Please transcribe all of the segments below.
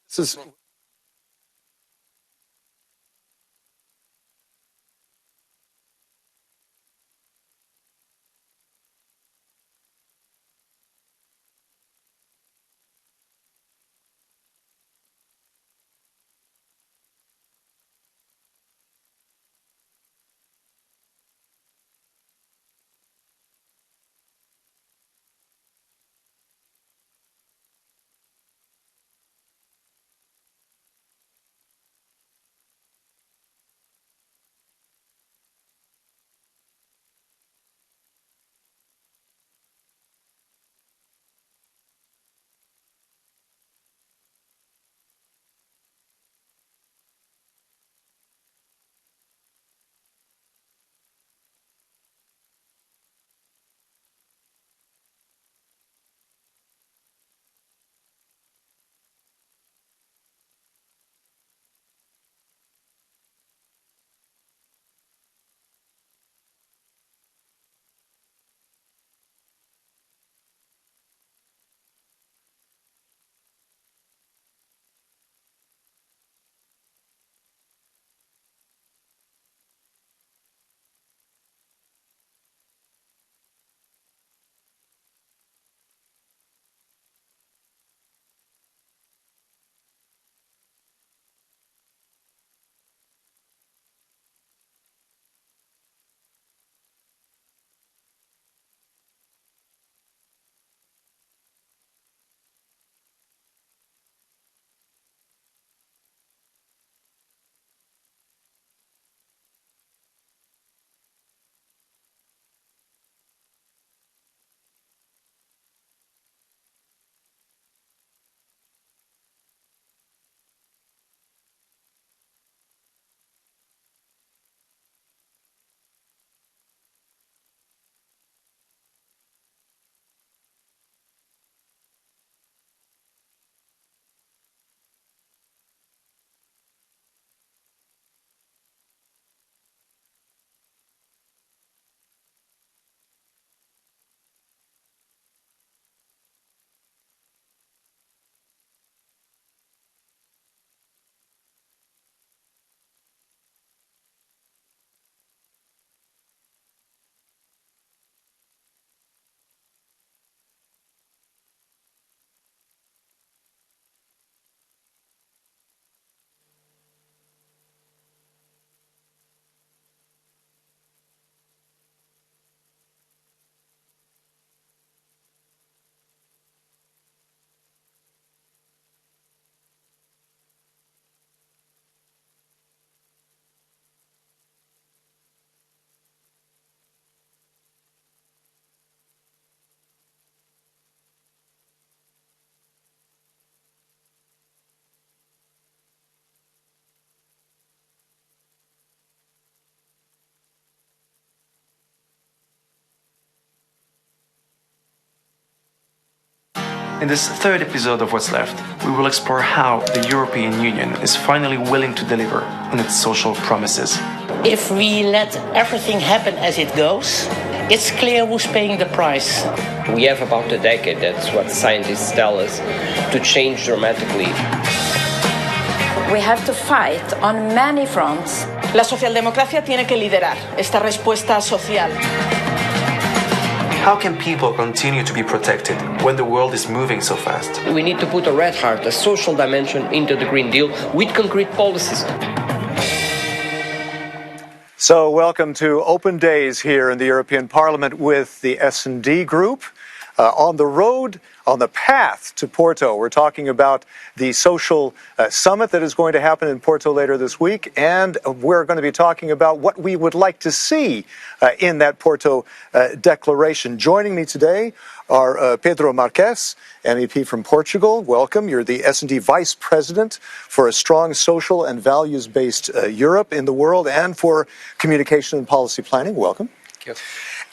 This is in this third episode of What's Left, we will explore how the European Union is finally willing to deliver on its social promises. If we let everything happen as it goes, it's clear who's paying the price. We have about a decade, that's what scientists tell us, to change dramatically. We have to fight on many fronts. La socialdemocracia tiene que liderar esta respuesta social. How can people continue to be protected when the world is moving so fast? We need to put a red heart, a social dimension into the Green Deal with concrete policies. So welcome to Open Days here in the European Parliament with the S&D Group. On the road, on the path to Porto, we're talking about the social summit that is going to happen in Porto later this week, and we're going to be talking about what we would like to see in that Porto declaration. Joining me today are Pedro Marques, MEP from Portugal. Welcome. You're the S&D Vice President for a strong social and values-based Europe in the world and for communication and policy planning. Welcome. Thank you.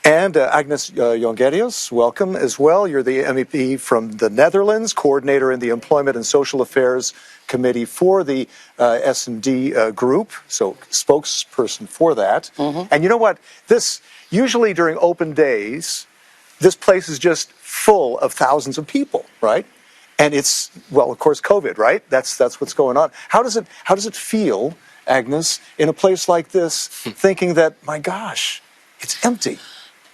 And Agnes Jongerius, welcome as well. You're the MEP from the Netherlands, coordinator in the Employment and Social Affairs Committee for the S&D group, so spokesperson for that. Mm-hmm. And you know what? Usually during open days, this place is just full of thousands of people, right? And it's, well, of course, COVID, right? That's what's going on. How does it feel, Agnes, in a place like this, thinking that, my gosh, it's empty?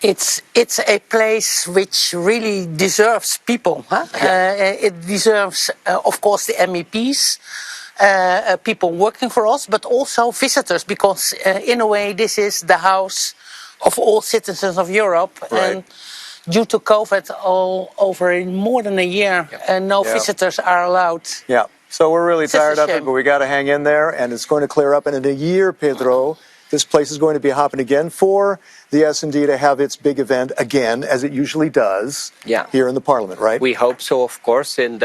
It's a place which really deserves people. Huh? It deserves, of course, the MEPs, people working for us, but also visitors, because in a way this is the house of all citizens of Europe. Right. And due to COVID, all over more than a year, no visitors are allowed. Yeah. So we're really It's just tired a of it, shame. but we got to hang in there, and it's going to clear up. And in a year, Pedro, this place is going to be hopping again for the S&D to have its big event again, as it usually does here in the Parliament, right? We hope so, of course, and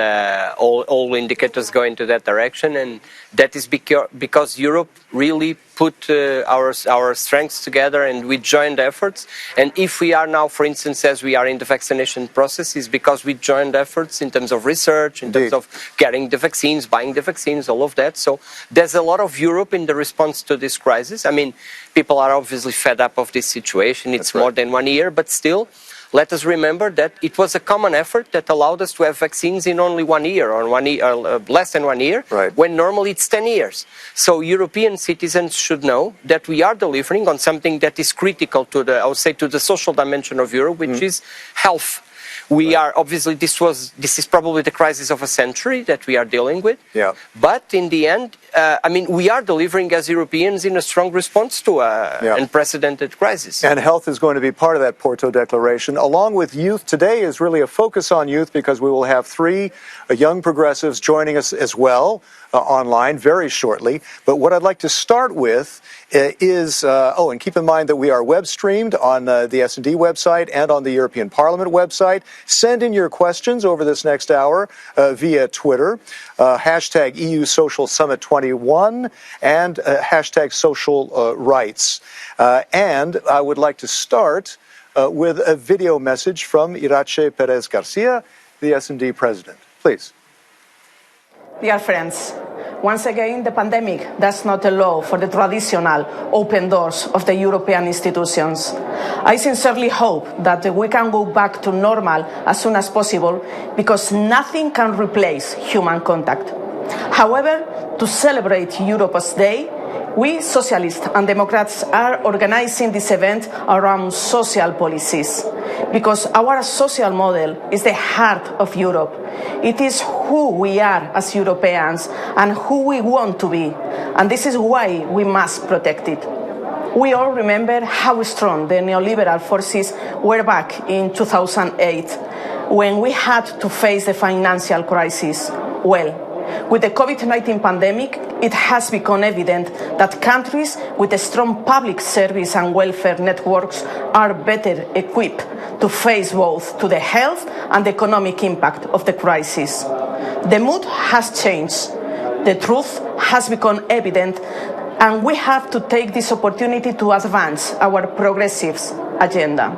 all indicators go into that direction, and that is because Europe really put our strengths together, and we joined efforts. And if we are now, for instance, as we are in the vaccination process, is because we joined efforts in terms of research, in terms of getting the vaccines, buying the vaccines, all of that. So there's a lot of Europe in the response to this crisis. I mean, people are obviously fed up of this situation. It's more than 1 year, but still, let us remember that it was a common effort that allowed us to have vaccines in only 1 year, or less than 1 year, when normally it's 10 years. So European citizens should know that we are delivering on something that is critical to the social dimension of Europe, which is health. We are obviously this is probably the crisis of a century that we are dealing with. Yeah. But in the end, I mean, we are delivering as Europeans in a strong response to an unprecedented crisis. And health is going to be part of that Porto Declaration, along with youth. Today is really a focus on youth because we will have 3 young progressives joining us as well online very shortly. But what I'd like to start with is, and keep in mind that we are web streamed on the S&D website and on the European Parliament website. Send in your questions over this next hour via Twitter, hashtag EU Social Summit 21 and hashtag social rights. And I would like to start with a video message from Irache Perez Garcia, the S&D president. Please. Dear friends, once again, the pandemic does not allow for the traditional open doors of the European institutions. I sincerely hope that we can go back to normal as soon as possible, because nothing can replace human contact. However, to celebrate Europe's Day, we Socialists and Democrats are organizing this event around social policies, because our social model is the heart of Europe. It is who we are as Europeans and who we want to be, and this is why we must protect it. We all remember how strong the neoliberal forces were back in 2008, when we had to face the financial crisis. Well, with the COVID-19 pandemic, it has become evident that countries with a strong public service and welfare networks are better equipped to face both the health and economic impact of the crisis. The mood has changed. The truth has become evident, and we have to take this opportunity to advance our progressive agenda.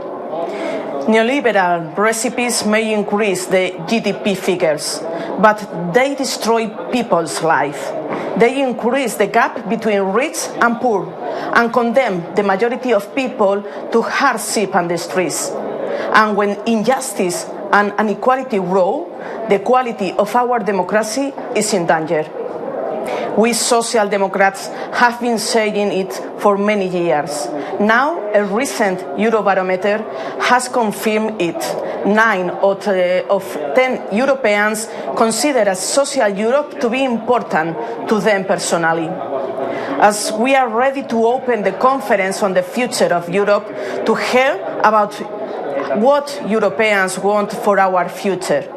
Neoliberal recipes may increase the GDP figures, but they destroy people's lives. They increase the gap between rich and poor and condemn the majority of people to hardship and distress. And when injustice and inequality grow, the quality of our democracy is in danger. We Social Democrats have been saying it for many years. Now, a recent Eurobarometer has confirmed it. 9 of 10 Europeans consider a social Europe to be important to them personally. As we are ready to open the conference on the future of Europe to hear about what Europeans want for our future,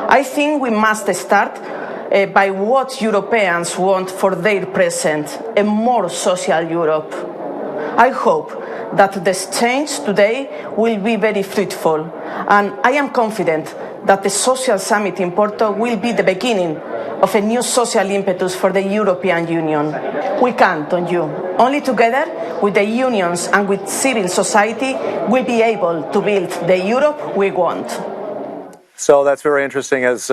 I think we must start by what Europeans want for their present, a more social Europe. I hope that the exchange today will be very fruitful, and I am confident that the Social Summit in Porto will be the beginning of a new social impetus for the European Union. We count on you. Only together with the unions and with civil society we'll be able to build the Europe we want. So that's very interesting, as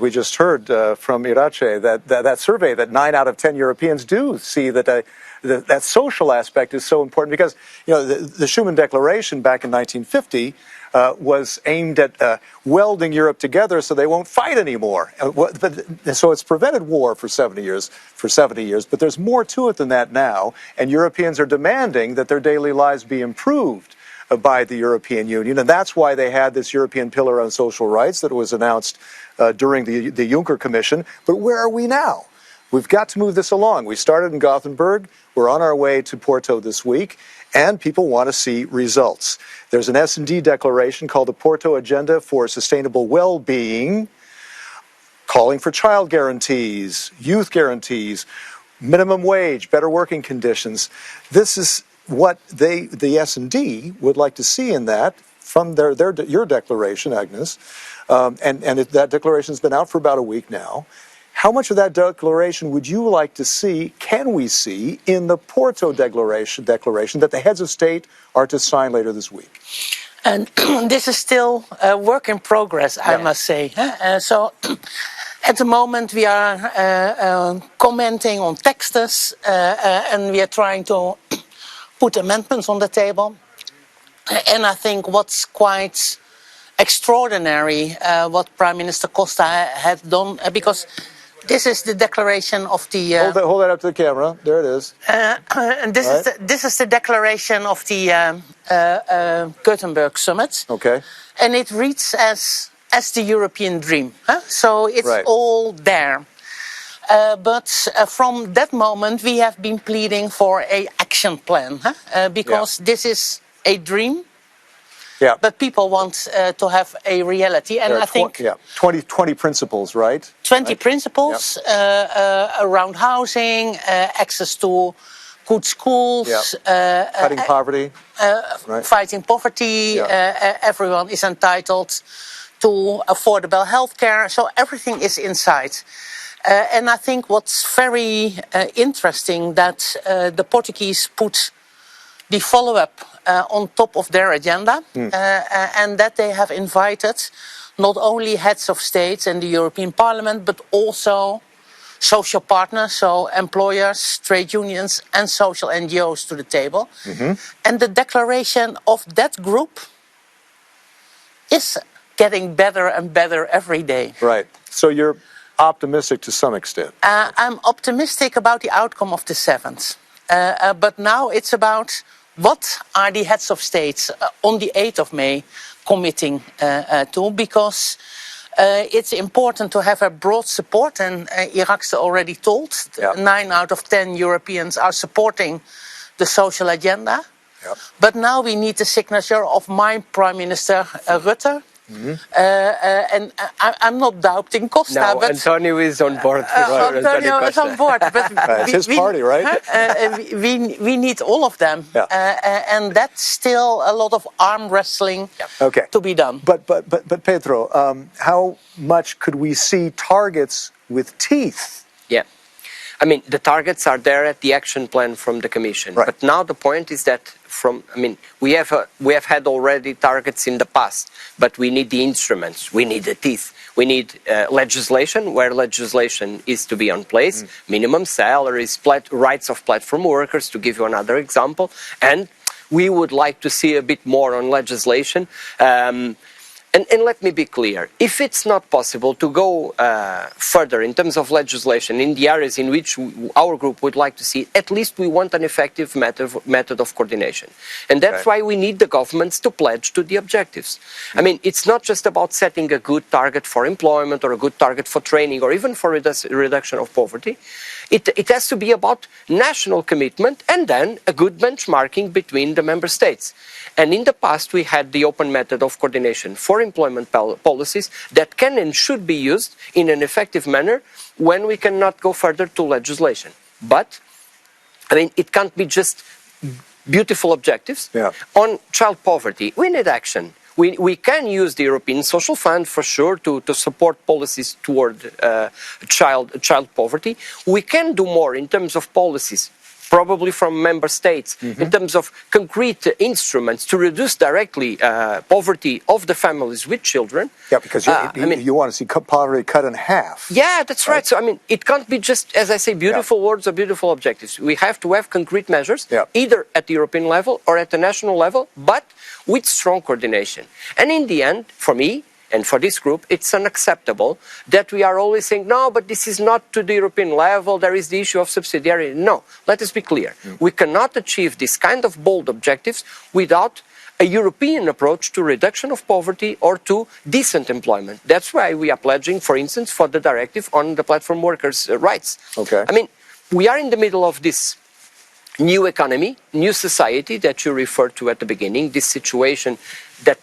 we just heard from Irache, that survey that 9 out of 10 Europeans do see that that social aspect is so important, because the Schuman Declaration back in 1950 was aimed at welding Europe together so they won't fight anymore. So it's prevented war for 70 years, but there's more to it than that now, and Europeans are demanding that their daily lives be improved by the European Union, and that's why they had this European Pillar on Social Rights that was announced during the Juncker Commission. But where are we now? We've got to move this along. We started in Gothenburg. We're on our way to Porto this week, and people want to see results. There's an S&D declaration called the Porto Agenda for Sustainable Well-Being, calling for child guarantees, youth guarantees, minimum wage, better working conditions. This is what the S&D would like to see in that from your declaration, Agnes, that declaration's been out for about a week now. How much of that declaration would you like to see, can we see, in the Porto declaration that the heads of state are to sign later this week? And this is still a work in progress, I must say. So at the moment we are commenting on texts and we are trying to put amendments on the table. And I think what's quite extraordinary, what Prime Minister Costa had done, because this is the declaration of the... Hold that up to the camera. There it is. And this is the declaration of the Gothenburg summit. Okay. And it reads as the European dream. So it's all there. But from that moment, we have been pleading for an action plan. Because this is a dream. Yeah. But people want to have a reality. And I think... 20 principles, right? 20 principles around housing, access to good schools. Cutting poverty. Fighting poverty. Everyone is entitled to affordable health care. So everything is inside. And I think what's very interesting that the Portuguese put the follow-up on top of their agenda, and that they have invited not only heads of states and the European Parliament, but also social partners, so employers, trade unions, and social NGOs to the table. And the declaration of that group is getting better and better every day. Right. So you're optimistic to some extent. I'm optimistic about the outcome of the 7th. But now it's about what are the heads of states on the 8th of May committing to, because it's important to have a broad support, and Irak's already told 9 out of 10 Europeans are supporting the social agenda. But now we need the signature of my Prime Minister Rutte. And I'm not doubting Costa. No, but Antonio is on board. Antonio is on board. But it's his party, right? We need all of them. And that's still a lot of arm wrestling to be done. But Pedro, how much could we see targets with teeth? Yeah. I mean, the targets are there at the action plan from the Commission. But now the point is that we have had already targets in the past, but we need the instruments, we need the teeth, we need legislation where legislation is to be in place, minimum salaries, rights of platform workers, to give you another example, and we would like to see a bit more on legislation. And let me be clear, if it's not possible to go further in terms of legislation in the areas in which our group would like to see, at least we want an effective method of coordination. And that's why we need the governments to pledge to the objectives. I mean, it's not just about setting a good target for employment or a good target for training or even for reduction of poverty. It has to be about national commitment and then a good benchmarking between the member states. And in the past, we had the open method of coordination for employment policies that can and should be used in an effective manner when we cannot go further to legislation. But, I mean, it can't be just beautiful objectives. On child poverty, we need action. We can use the European Social Fund for sure to support policies toward child poverty. We can do more in terms of policies probably from member states, in terms of concrete instruments to reduce directly poverty of the families with children. Yeah, because you want to see poverty cut in half. Yeah, that's right. So, I mean, it can't be just, as I say, beautiful words or beautiful objectives. We have to have concrete measures, either at the European level or at the national level, but with strong coordination. And in the end, for me, and for this group, it's unacceptable that we are always saying, no, but this is not to the European level, there is the issue of subsidiarity. No, let us be clear. We cannot achieve this kind of bold objectives without a European approach to reduction of poverty or to decent employment. That's why we are pledging, for instance, for the directive on the platform workers' rights. Okay. I mean, we are in the middle of this new economy, new society that you referred to at the beginning, this situation that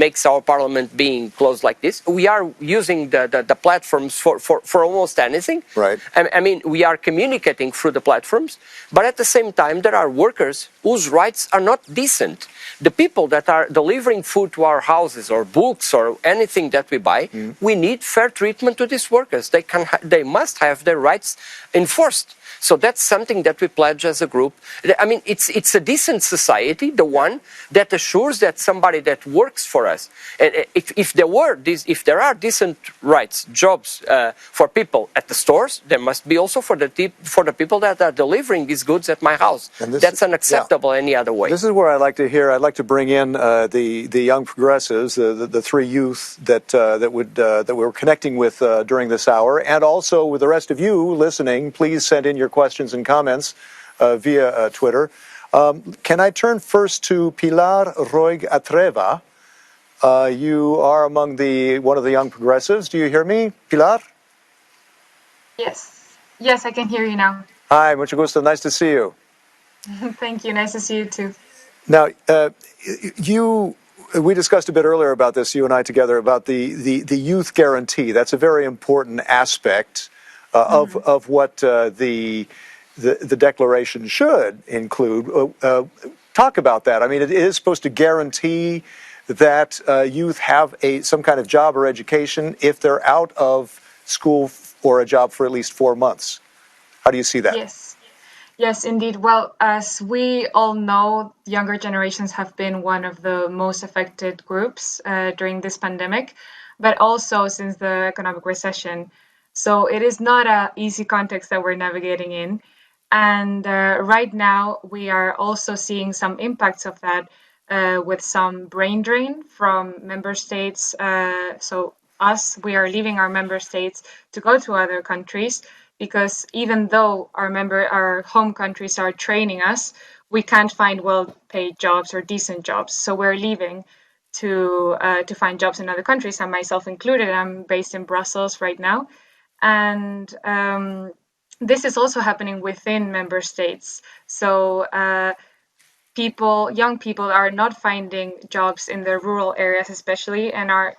makes our parliament being closed like this. We are using the platforms for almost anything. Right. I mean, we are communicating through the platforms, but at the same time, there are workers whose rights are not decent. The people that are delivering food to our houses or books or anything that we buy, we need fair treatment to these workers. They must have their rights enforced. So that's something that we pledge as a group. I mean, it's a decent society, the one that assures that somebody that works for us, and if there are decent rights, jobs for people at the stores, there must be also for the people that are delivering these goods at my house. That's unacceptable any other way. This is where I'd like to bring in the young progressives, the three youth that we're connecting with during this hour, and also with the rest of you listening. Please send in your questions and comments via Twitter. Can I turn first to Pilar Roig Atreva? You are among one of the young progressives. Do you hear me, Pilar? Yes, I can hear you now. Hi, mucho gusto. Nice to see you. Thank you. Nice to see you too. Now, we discussed a bit earlier about this, you and I together, about the youth guarantee. That's a very important aspect of what the declaration should include. Talk about that. I mean, it is supposed to guarantee that youth have some kind of job or education if they're out of school or a job for at least 4 months. How do you see that? Yes, indeed. Well, as we all know, younger generations have been one of the most affected groups during this pandemic, but also since the economic recession. So it is not an easy context that we're navigating in. And right now, we are also seeing some impacts of that with some brain drain from member states. So we are leaving our member states to go to other countries, because even though our home countries are training us, we can't find well-paid jobs or decent jobs. So we're leaving to find jobs in other countries, and myself included. I'm based in Brussels right now. And this is also happening within member states. So young people are not finding jobs in the rural areas especially, and are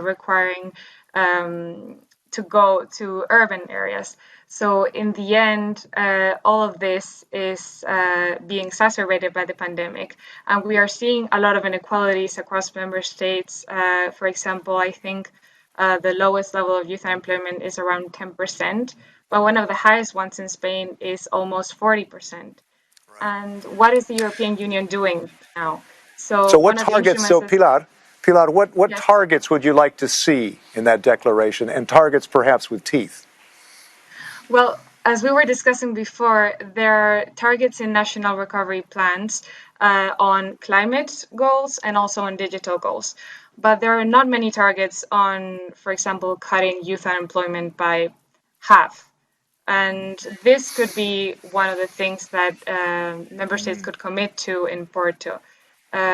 requiring to go to urban areas. So in the end, all of this is being exacerbated by the pandemic. And we are seeing a lot of inequalities across member states. For example, I think the lowest level of youth unemployment is around 10%, but one of the highest ones in Spain is almost 40%. And what is the European Union doing now? So what targets, Pilar, what targets would you like to see in that declaration, and targets perhaps with teeth? Well, as we were discussing before, there are targets in national recovery plans on climate goals and also on digital goals. But there are not many targets on, for example, cutting youth unemployment by half. And this could be one of the things that member states could commit to in Porto.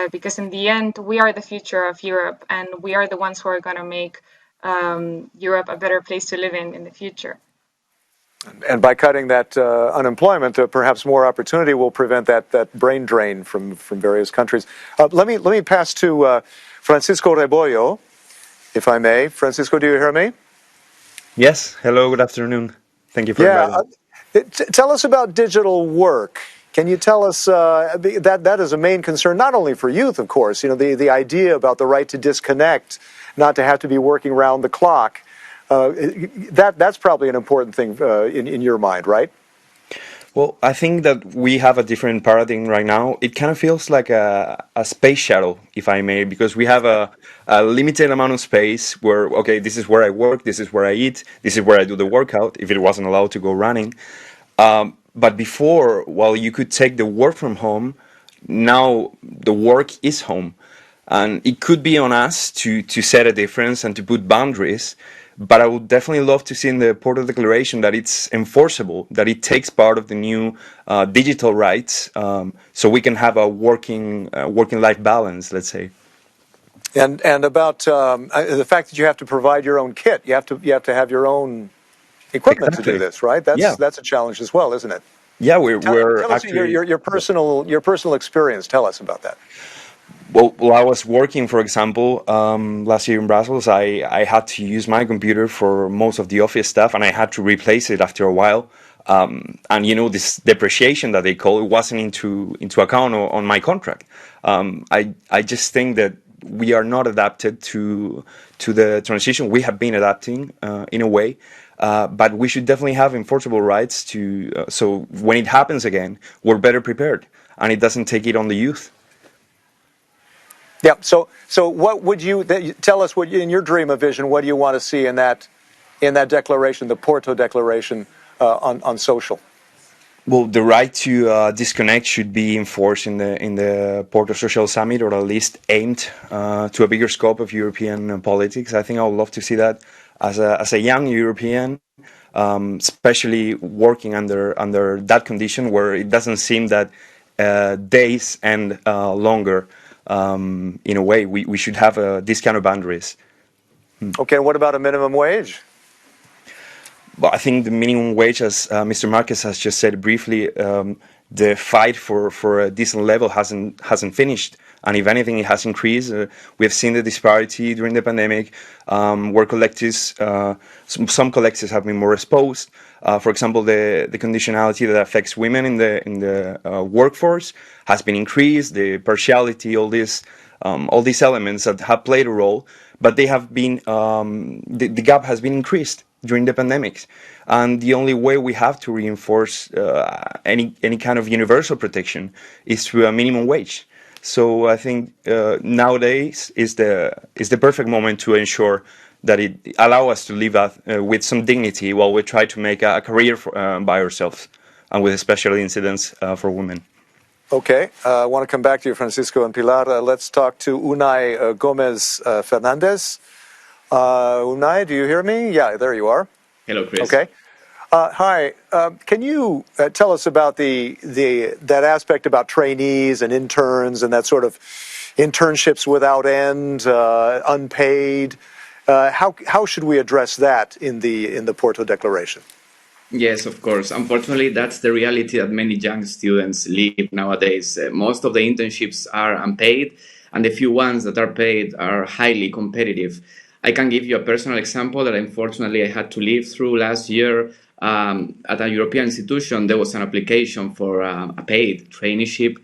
Because in the end, we are the future of Europe, and we are the ones who are going to make Europe a better place to live in the future. And by cutting that unemployment, perhaps more opportunity will prevent that brain drain from various countries. Let me pass to Francisco Rebollo, if I may. Francisco, do you hear me? Yes. Hello. Good afternoon. Thank you for inviting me. Tell us about digital work. Can you tell us that is a main concern, not only for youth, of course. You know, the idea about the right to disconnect, not to have to be working round the clock. That's probably an important thing in your mind, right? Well, I think that we have a different paradigm right now. It kind of feels like a space shuttle, if I may, because we have a limited amount of space where, okay, this is where I work, this is where I eat, this is where I do the workout, if it wasn't allowed to go running. But before, while you could take the work from home, now the work is home. And it could be on us to set a difference and to put boundaries. But I would definitely love to see in the Porto Declaration that it's enforceable, that it takes part of the new digital rights, so we can have a working life balance, let's say. And about the fact that you have to provide your own kit, you have to have your own equipment to do this, right? That's a challenge as well, isn't it? Yeah, we're tell us actually your personal experience. Tell us about that. Well, while I was working, for example, last year in Brussels, I had to use my computer for most of the office stuff, and I had to replace it after a while. And you know, this depreciation that they call it wasn't into account on my contract. I just think that we are not adapted to the transition. We have been adapting in a way, but we should definitely have enforceable rights so when it happens again, we're better prepared, and it doesn't take it on the youth. Yeah. So what would you tell us? What in your dream of vision? What do you want to see in that declaration, the Porto Declaration on social? Well, the right to disconnect should be enforced in the Porto Social Summit, or at least aimed to a bigger scope of European politics. I think I would love to see that as a young European, especially working under that condition where it doesn't seem that days end longer. In a way, we should have these kind of boundaries. Okay, what about a minimum wage? Well, I think the minimum wage, as Mr. Marquez has just said briefly, the fight for a decent level hasn't finished, and if anything, it has increased. We have seen the disparity during the pandemic, where collectives, some collectives have been more exposed. For example, the conditionality that affects women in the workforce has been increased. The partiality, all these elements that have played a role, but they have been the gap has been increased during the pandemic, and the only way we have to reinforce any kind of universal protection is through a minimum wage. So I think nowadays is the perfect moment to ensure that it allow us to live with some dignity while we try to make a career by ourselves, and with special incidents for women. Okay, I want to come back to you, Francisco and Pilar. Let's talk to Unai Gomez Fernandez. Unai, do you hear me? Yeah, there you are. Hello, Chris. Okay. Hi. Can you tell us about that aspect about trainees and interns and that sort of internships without end, unpaid? How should we address that in the Porto Declaration? Yes, of course. Unfortunately, that's the reality that many young students live nowadays. Most of the internships are unpaid, and the few ones that are paid are highly competitive. I can give you a personal example that unfortunately I had to live through last year. At a European institution, there was an application for a paid traineeship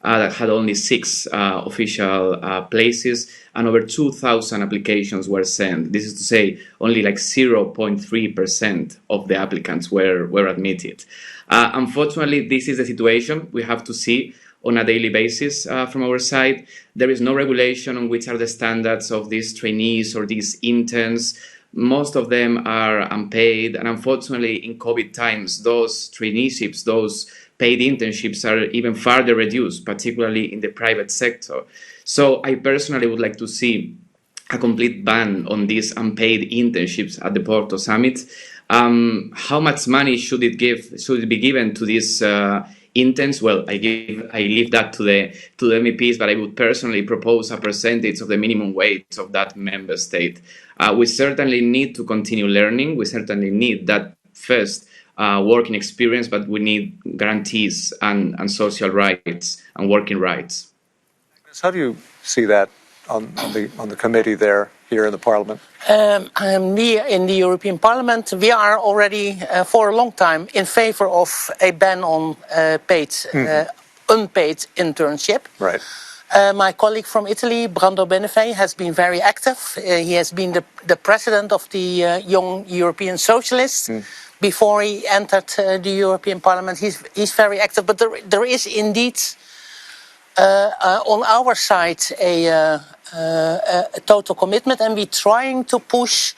that had only 6 official places, and over 2,000 applications were sent. This is to say, only like 0.3% of the applicants were admitted. Unfortunately, this is the situation we have to see on a daily basis from our side. There is no regulation on which are the standards of these trainees or these interns. Most of them are unpaid, and unfortunately, in COVID times, those traineeships, those paid internships are even further reduced, particularly in the private sector. So I personally would like to see a complete ban on these unpaid internships at the Porto Summit. How much money should it be given to these interns? Well, I leave that to the MEPs, but I would personally propose a percentage of the minimum wage of that member state. We certainly need to continue learning. We certainly need that first working experience, but we need guarantees and social rights and working rights. How do you see that on the committee there here in the Parliament? We in the European Parliament, we are already for a long time in favor of a ban on unpaid internship. Right. My colleague from Italy, Brando Benefei, has been very active. He has been the president of the Young European Socialists. before he entered the European Parliament. He's very active, but there is indeed on our side a total commitment, and we're trying to push.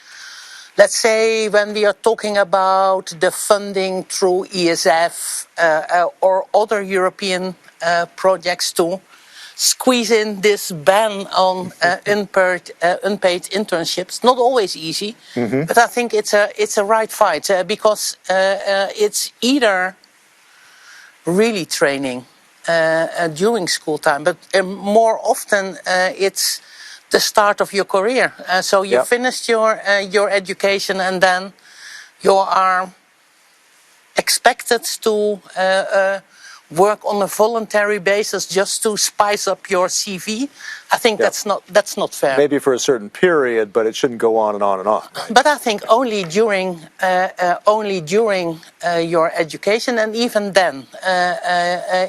Let's say when we are talking about the funding through ESF or other European projects to squeeze in this ban on unpaid internships. Not always easy, but I think it's a right fight because it's either really training during school time, but more often it's the start of your career. So you finished your education, and then you are expected to work on a voluntary basis just to spice up your CV. I think that's not fair. Maybe for a certain period, but it shouldn't go on and on and on. Right? But I think only during your education, and even then,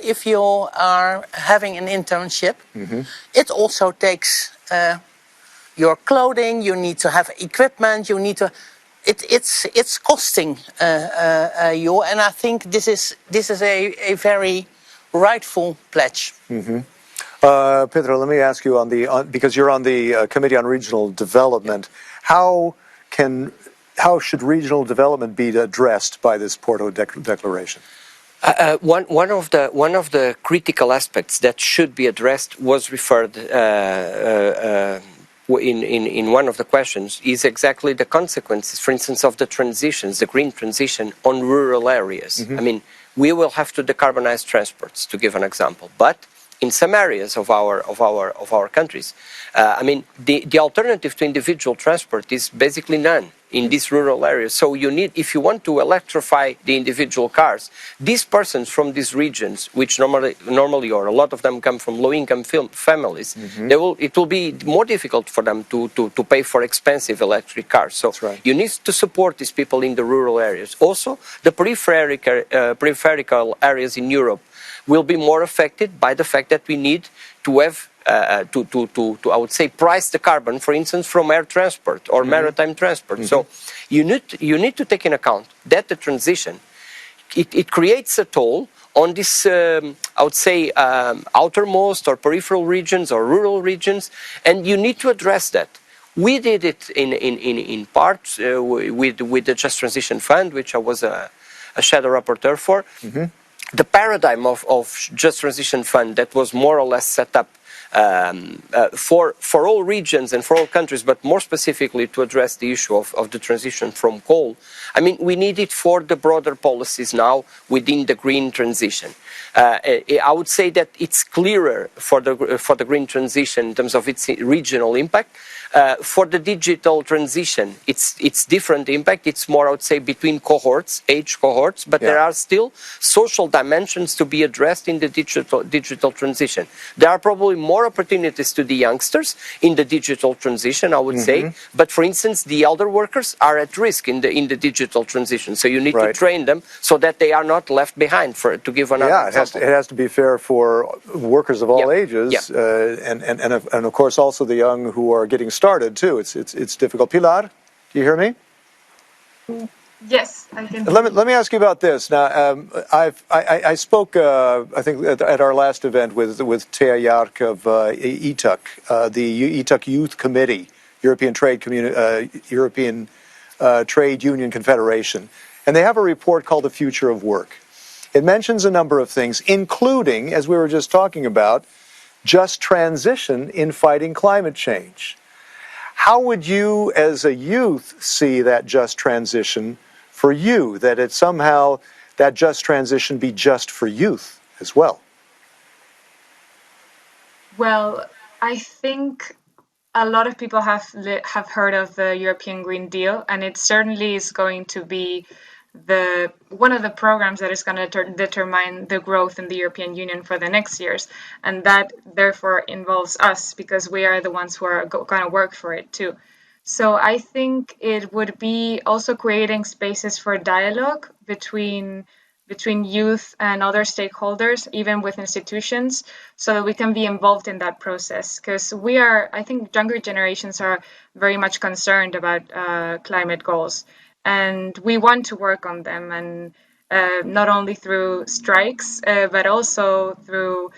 if you are having an internship, it also takes your clothing. You need to have equipment. You need to. It's costing you, and I think this is a very rightful pledge. Pedro, let me ask you because you're on the Committee on Regional Development. How should regional development be addressed by this Porto Declaration? One of the critical aspects that should be addressed was referred in one of the questions is exactly the consequences, for instance, of the transitions, the green transition on rural areas. I mean, we will have to decarbonize transports, to give an example, but in some areas of our countries, I mean, the alternative to individual transport is basically none in these rural areas. So you need, if you want to electrify the individual cars, these persons from these regions, which normally or a lot of them come from low-income families, it will be more difficult for them to pay for expensive electric cars. So you need to support these people in the rural areas. Also, the peripheral areas in Europe will be more affected by the fact that we need to have I would say, price the carbon, for instance, from air transport or maritime transport. So you need to take in account that the transition, it creates a toll on this, I would say, outermost or peripheral regions or rural regions, and you need to address that. We did it in part with the Just Transition Fund, which I was a shadow rapporteur for. The paradigm of Just Transition Fund that was more or less set up for all regions and for all countries, but more specifically to address the issue of the transition from coal. I mean, we need it for the broader policies now within the green transition. I would say that it's clearer for the green transition in terms of its regional impact. For the digital transition, it's different impact. It's more, I would say, between cohorts, age cohorts, but there are still social dimensions to be addressed in the digital transition. There are probably more opportunities to the youngsters in the digital transition, I would say. But for instance, the elder workers are at risk in the digital transition. So you need to train them so that they are not left behind. To give another example. It has to be fair for workers of all ages, and of course also the young who are getting started too. It's difficult. Pilar, do you hear me? Yes, I can. Let me ask you about this. Now, I spoke, I think, at our last event with Thea Yark of ETUC, the ETUC Youth Committee, European Trade Union Confederation, and they have a report called The Future of Work. It mentions a number of things, including, as we were just talking about, just transition in fighting climate change. How would you, as a youth, see that just transition for you, that it somehow, that just transition be just for youth as well? Well, I think a lot of people have heard of the European Green Deal, and it certainly is going to be one of the programs that is going to determine the growth in the European Union for the next years, and that therefore involves us because we are the ones who are going to work for it too. So I think it would be also creating spaces for dialogue between youth and other stakeholders, even with institutions, so that we can be involved in that process. Because I think younger generations are very much concerned about climate goals. and we want to work on them, and not only through strikes, but also through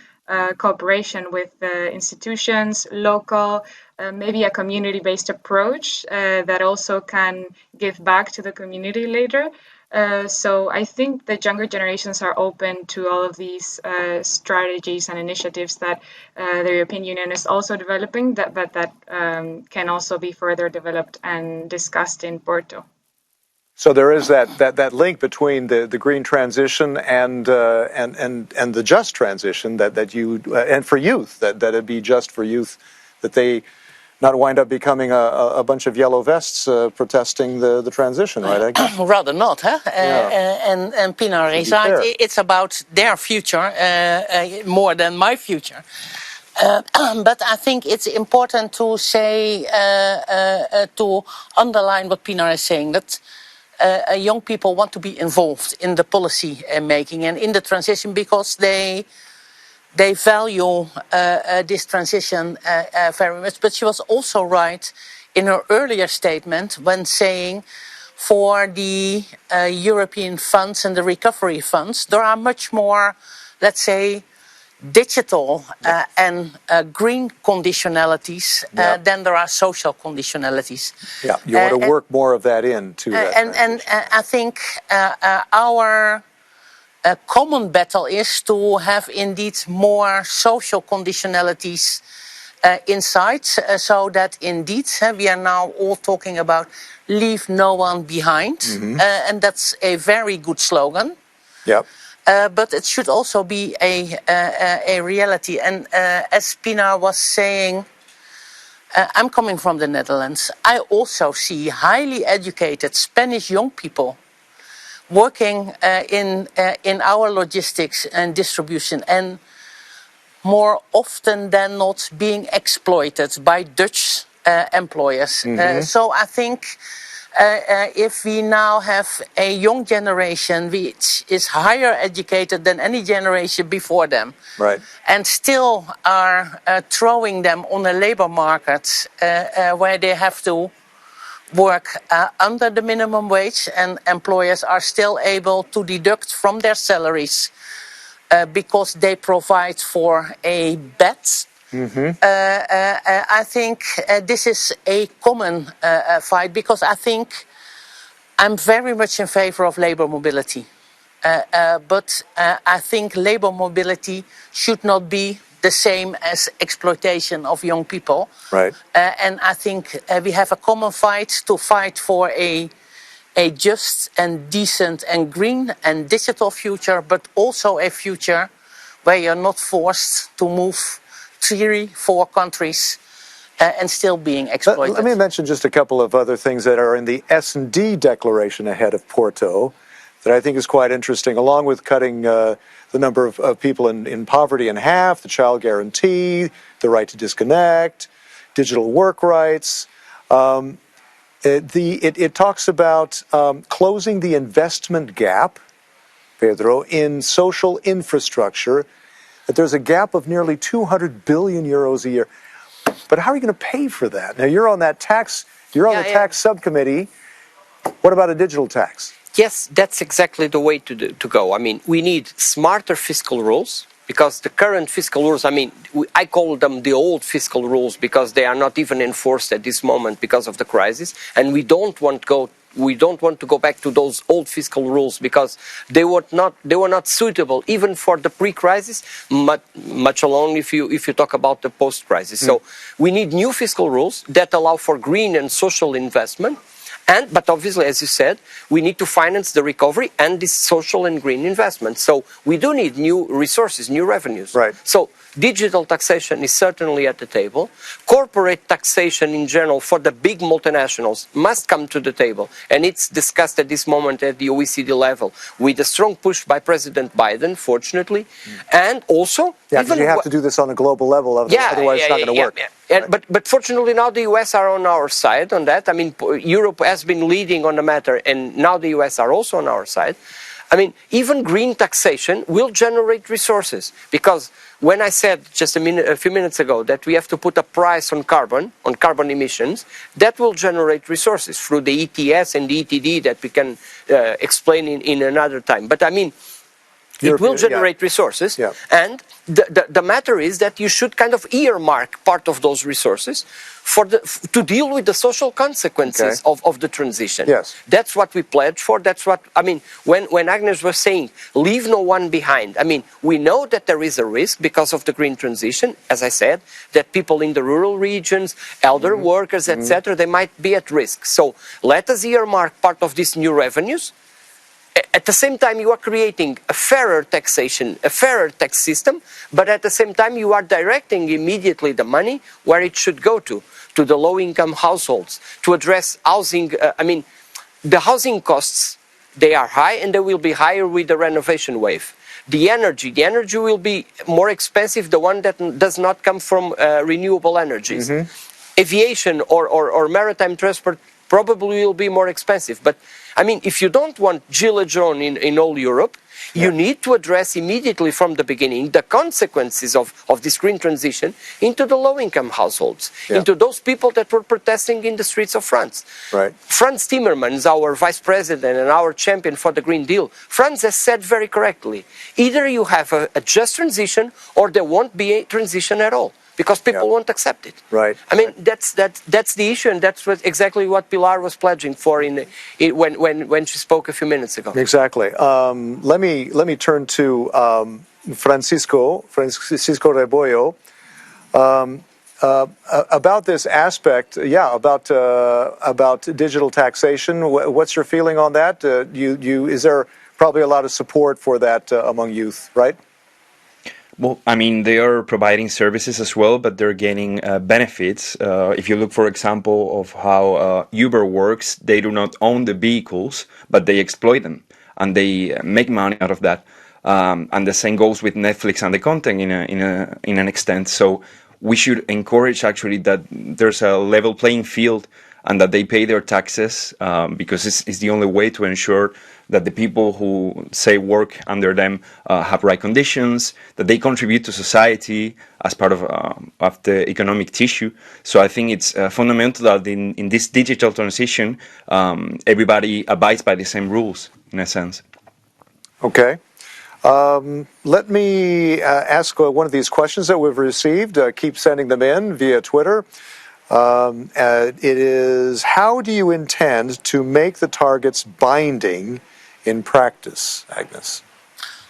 cooperation with institutions, local, maybe a community-based approach that also can give back to the community later. So I think the younger generations are open to all of these strategies and initiatives that the European Union is also developing, but that can also be further developed and discussed in Porto. So there is that link between the green transition and the just transition that you and for youth that it'd be just for youth, that they not wind up becoming a bunch of yellow vests protesting the transition, right? Rather not, huh? And Pinar is right. It's about their future more than my future. But I think it's important to say, to underline what Pinar is saying, that young people want to be involved in the policy making and in the transition because they value this transition very much. But she was also right in her earlier statement when saying for the European funds and the recovery funds, there are much more, let's say, digital and green conditionalities than there are social conditionalities. Yeah, you want to work more of that into that. And I think our common battle is to have indeed more social conditionalities inside, so that indeed we are now all talking about leave no one behind, and that's a very good slogan. Yep. But it should also be a reality. And as Pinar was saying, I'm coming from the Netherlands. I also see highly educated Spanish young people working in our logistics and distribution, and more often than not being exploited by Dutch employers. So I think if we now have a young generation which is higher educated than any generation before them, right, and still are throwing them on a labor market where they have to work under the minimum wage, and employers are still able to deduct from their salaries because they provide for a bed. I think this is a common fight, because I think I'm very much in favor of labor mobility. But I think labor mobility should not be the same as exploitation of young people. Right. And I think we have a common fight to fight for a just and decent and green and digital future, but also a future where you're not forced to move 3-4 countries and still being exploited. Let me mention just a couple of other things that are in the S&D declaration ahead of Porto that I think is quite interesting, along with cutting the number of people in poverty in half, the child guarantee, the right to disconnect, digital work rights. It talks about closing the investment gap, Pedro, in social infrastructure, that there's a gap of nearly 200 billion euros a year. But how are you going to pay for that? Now, you're on that tax, the tax subcommittee. What about a digital tax? Yes, that's exactly the way to go. I mean, we need smarter fiscal rules, because the current fiscal rules, I mean, I call them the old fiscal rules because they are not even enforced at this moment because of the crisis, and we don't want to go back to those old fiscal rules because they were not suitable even for the pre-crisis, much alone if you talk about the post-crisis. So we need new fiscal rules that allow for green and social investment. But obviously, as you said, we need to finance the recovery and this social and green investment. So we do need new resources, new revenues. Right. So digital taxation is certainly at the table. Corporate taxation in general for the big multinationals must come to the table. And it's discussed at this moment at the OECD level with a strong push by President Biden, fortunately. And also... Yeah, because you have to do this on a global level, otherwise it's not going to work. Yeah. But fortunately now the US are on our side on that. I mean, Europe has been leading on the matter, and now the US are also on our side. I mean, even green taxation will generate resources, because when I said just a few minutes ago that we have to put a price on carbon emissions, that will generate resources through the ETS and the ETD that we can explain in another time. But I mean, it will generate resources, and the matter is that you should kind of earmark part of those resources to deal with the social consequences of the transition. Yes. That's what we pledged for. That's what, I mean, when Agnes was saying, leave no one behind, I mean, we know that there is a risk because of the green transition, as I said, that people in the rural regions, elder workers, etc., they might be at risk. So let us earmark part of these new revenues. At the same time, you are creating a fairer taxation, a fairer tax system, but at the same time, you are directing immediately the money where it should go to the low-income households, to address housing. I mean, the housing costs, they are high, and they will be higher with the renovation wave. The energy will be more expensive, the one that does not come from renewable energies. Aviation or maritime transport probably will be more expensive. But I mean, if you don't want gilets jaunes in all Europe, you need to address immediately from the beginning the consequences of this green transition into the low-income households, into those people that were protesting in the streets of France. Right. Franz Timmermans, our vice president and our champion for the Green Deal, Franz has said very correctly, either you have a just transition or there won't be a transition at all, because people won't accept it. Right. I mean, that's the issue, and that's exactly what Pilar was pledging for when she spoke a few minutes ago. Exactly. Let me turn to Francisco Rebollo about this aspect. About digital taxation. What's your feeling on that? Is there probably a lot of support for that among youth, right? Well, I mean, they are providing services as well, but they're gaining benefits. If you look, for example, of how Uber works, they do not own the vehicles, but they exploit them, and they make money out of that. And the same goes with Netflix and the content in an extent. So we should encourage actually that there's a level playing field and that they pay their taxes, because it's the only way to ensure that the people who say work under them have right conditions, that they contribute to society as part of the economic tissue. So I think it's fundamental that in this digital transition, everybody abides by the same rules, in a sense. Okay. Let me ask one of these questions that we've received. Keep sending them in via Twitter. It is, how do you intend to make the targets binding in practice, Agnes?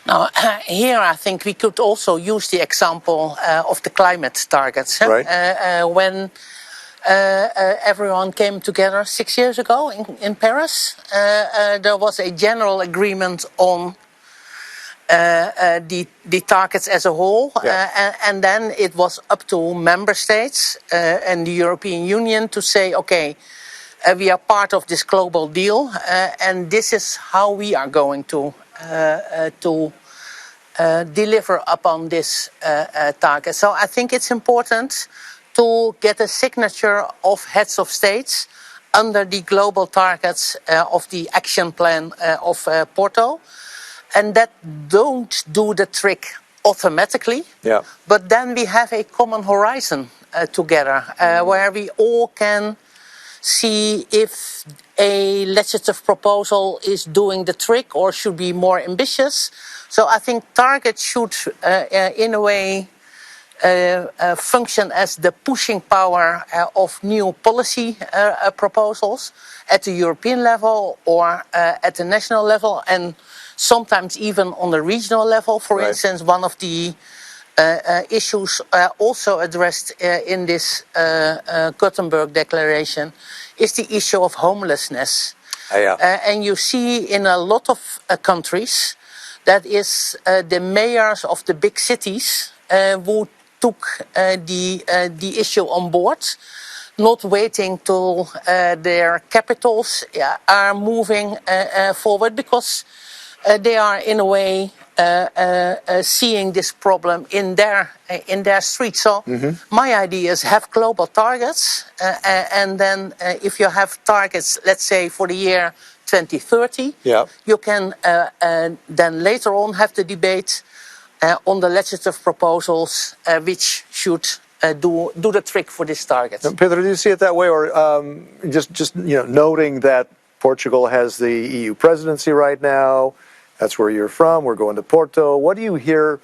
Now, here I think we could also use the example of the climate targets. Right. When everyone came together 6 years ago in Paris, there was a general agreement on the targets as a whole, and then it was up to member states and the European Union to say, okay, we are part of this global deal, and this is how we are going to deliver upon this target. So I think it's important to get a signature of heads of states under the global targets of the action plan of Porto, and that don't do the trick automatically, but then we have a common horizon together where we all can see if a legislative proposal is doing the trick or should be more ambitious. So I think targets should, in a way, function as the pushing power of new policy proposals at the European level or at the national level, and sometimes even on the regional level. For instance, one of the issues also addressed in this Gothenburg Declaration is the issue of homelessness. And you see in a lot of countries that is the mayors of the big cities who took the issue on board, not waiting till their capitals are moving forward, because they are in a way seeing this problem in their streets. So my idea is have global targets, and then if you have targets, let's say for the year 2030, Yeah. you can then later on have the debate on the legislative proposals which should do the trick for this target. Pedro, do you see it that way, or just noting that Portugal has the EU presidency right now? That's where you're from. We're going to Porto. What do you hear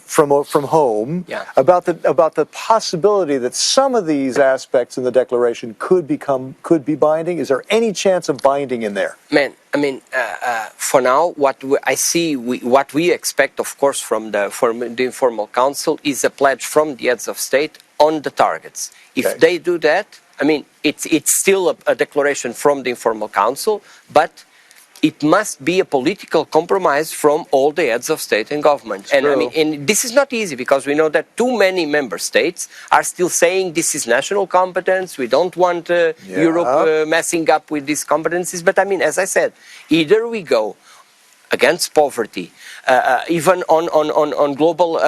from home about the possibility that some of these aspects in the declaration could be binding? Is there any chance of binding in there? For now, what we expect, of course, from the informal council is a pledge from the heads of state on the targets. If they do that, it's still a declaration from the informal council, but it must be a political compromise from all the heads of state and government. And this is not easy, because we know that too many member states are still saying this is national competence. We don't want Europe messing up with these competencies. But as I said, either we go against poverty, even on global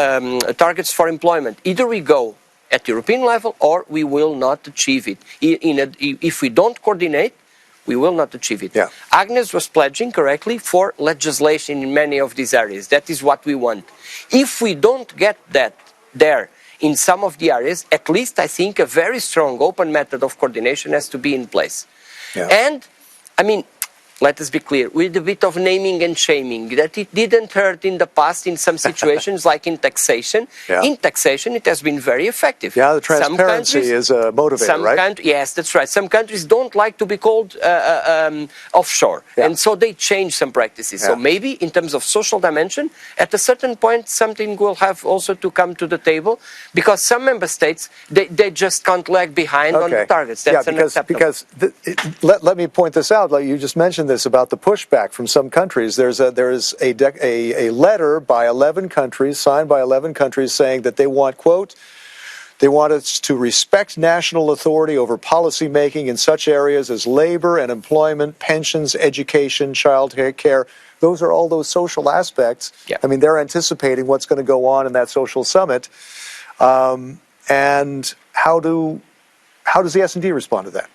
targets for employment, either we go at European level or we will not achieve it. If we don't coordinate, we will not achieve it. Yeah. Agnes was pledging correctly for legislation in many of these areas. That is what we want. If we don't get that there in some of the areas, at least I think a very strong open method of coordination has to be in place. Yeah. And, let us be clear, with a bit of naming and shaming, that it didn't hurt in the past in some situations, like in taxation. Yeah. In taxation, it has been very effective. Yeah, the transparency is a motivator, right? Yes, that's right. Some countries don't like to be called offshore, and so they change some practices. So maybe in terms of social dimension, at a certain point, something will have also to come to the table, because some member states, they just can't lag behind on the targets. That's unacceptable. Because let me point this out. Like you just mentioned this about the pushback from some countries. There is a letter by 11 countries, signed by 11 countries, saying that they want, quote, they want us to respect national authority over policy making in such areas as labor and employment, pensions, education, child care. Those are all those social aspects. Yeah. They're anticipating what's going to go on in that social summit. And how does the S&D respond to that?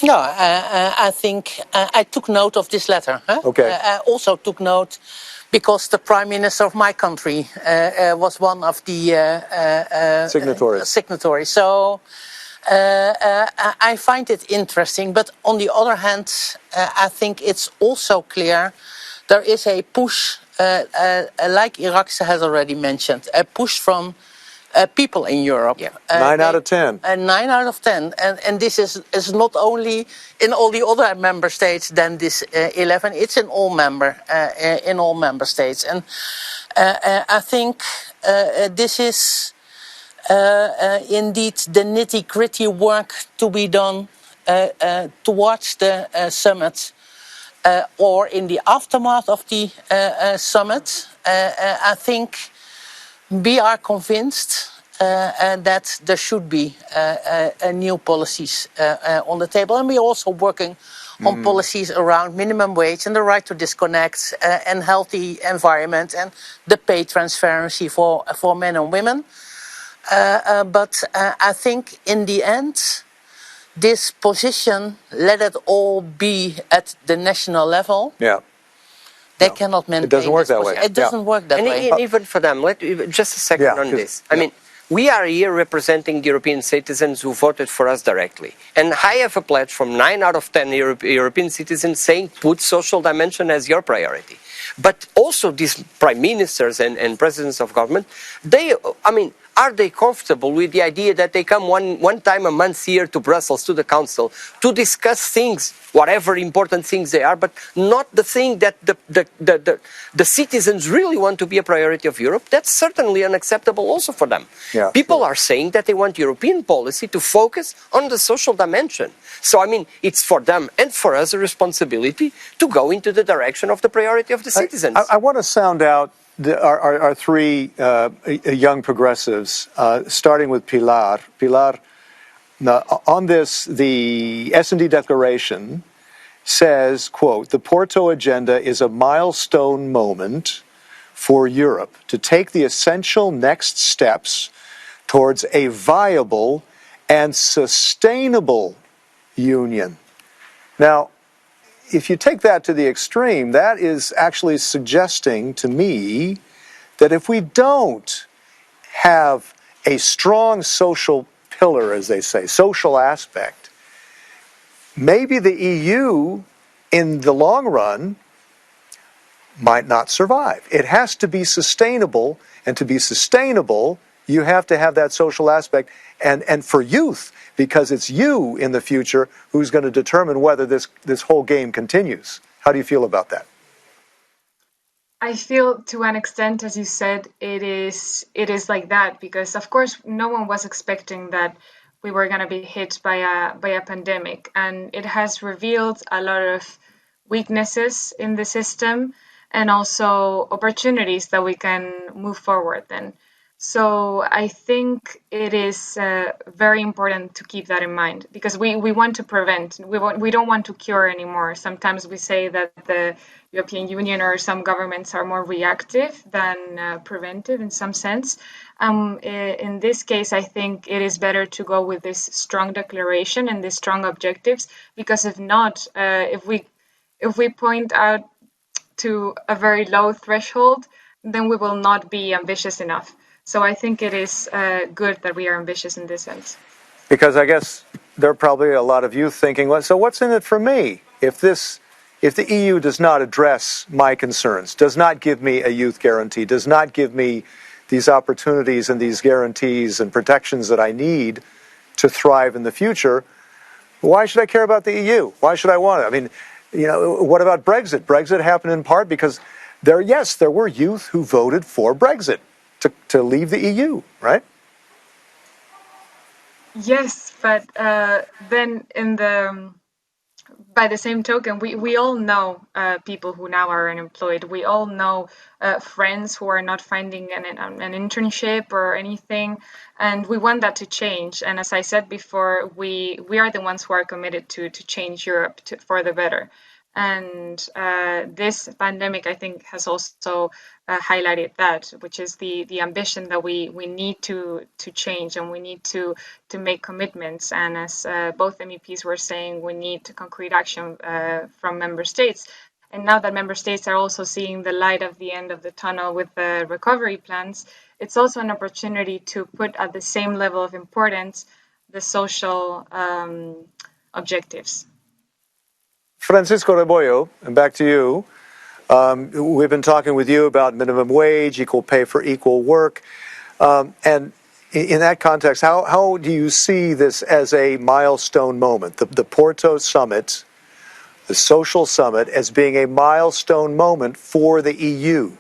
No, I think I took note of this letter. Okay. I also took note because the Prime Minister of my country was one of the signatories. So I find it interesting. But on the other hand, I think it's also clear there is a push, like Irakse has already mentioned, a push from people in Europe. 9 out of 10. 9 out of 10. And this is not only in all the other member states than this 11, it's in all member states. And I think this is indeed the nitty-gritty work to be done towards the summit or in the aftermath of the summit. I think we are convinced that there should be new policies on the table. And we are also working on policies around minimum wage and the right to disconnect and healthy environment and the pay transparency for men and women. But I think in the end, this position, let it all be at the national level. Yeah. They cannot maintain. It doesn't work that way. It doesn't work that way. And even for them, just a second on this. We are here representing the European citizens who voted for us directly. And I have a pledge from 9 out of 10 European citizens saying, put social dimension as your priority. But also these prime ministers and presidents of government, are they comfortable with the idea that they come one time a month here to Brussels, to the Council, to discuss things, whatever important things they are, but not the thing that the citizens really want to be a priority of Europe? That's certainly unacceptable also for them. Yeah, People are saying that they want European policy to focus on the social dimension. So, it's for them and for us a responsibility to go into the direction of the priority of the citizens. I want to sound out our three young progressives, starting with Pilar. Pilar, on this, the S&D declaration says, quote, the Porto agenda is a milestone moment for Europe to take the essential next steps towards a viable and sustainable union. Now, if you take that to the extreme, that is actually suggesting to me that if we don't have a strong social pillar, as they say, social aspect, maybe the EU in the long run might not survive. It has to be sustainable, and to be sustainable, you have to have that social aspect, and for youth, because it's you in the future who's going to determine whether this whole game continues. How do you feel about that? I feel to an extent, as you said, it is like that because of course no one was expecting that we were going to be hit by a pandemic, and it has revealed a lot of weaknesses in the system and also opportunities that we can move forward then. So I think it is very important to keep that in mind because we want to prevent. We don't want to cure anymore. Sometimes we say that the European Union or some governments are more reactive than preventive in some sense. In this case, I think it is better to go with this strong declaration and these strong objectives because if not, if we point out to a very low threshold, then we will not be ambitious enough. So I think it is good that we are ambitious in this sense. Because I guess there are probably a lot of youth thinking, well, so what's in it for me if the EU does not address my concerns, does not give me a youth guarantee, does not give me these opportunities and these guarantees and protections that I need to thrive in the future, why should I care about the EU? Why should I want it? I mean, what about Brexit? Brexit happened in part because there were youth who voted for Brexit to leave the EU, right? Yes, but then by the same token, we all know people who now are unemployed. We all know friends who are not finding an internship or anything, and we want that to change. And as I said before, we are the ones who are committed to change Europe for the better. And this pandemic, I think, has also highlighted that, which is the ambition that we need to change, and we need to make commitments. And as both MEPs were saying, we need concrete action from member states. And now that member states are also seeing the light of the end of the tunnel with the recovery plans, it's also an opportunity to put at the same level of importance the social objectives. Francisco Rebollo, and back to you. We've been talking with you about minimum wage, equal pay for equal work. And in that context, how do you see this as a milestone moment? The Porto summit, the social summit, as being a milestone moment for the EU?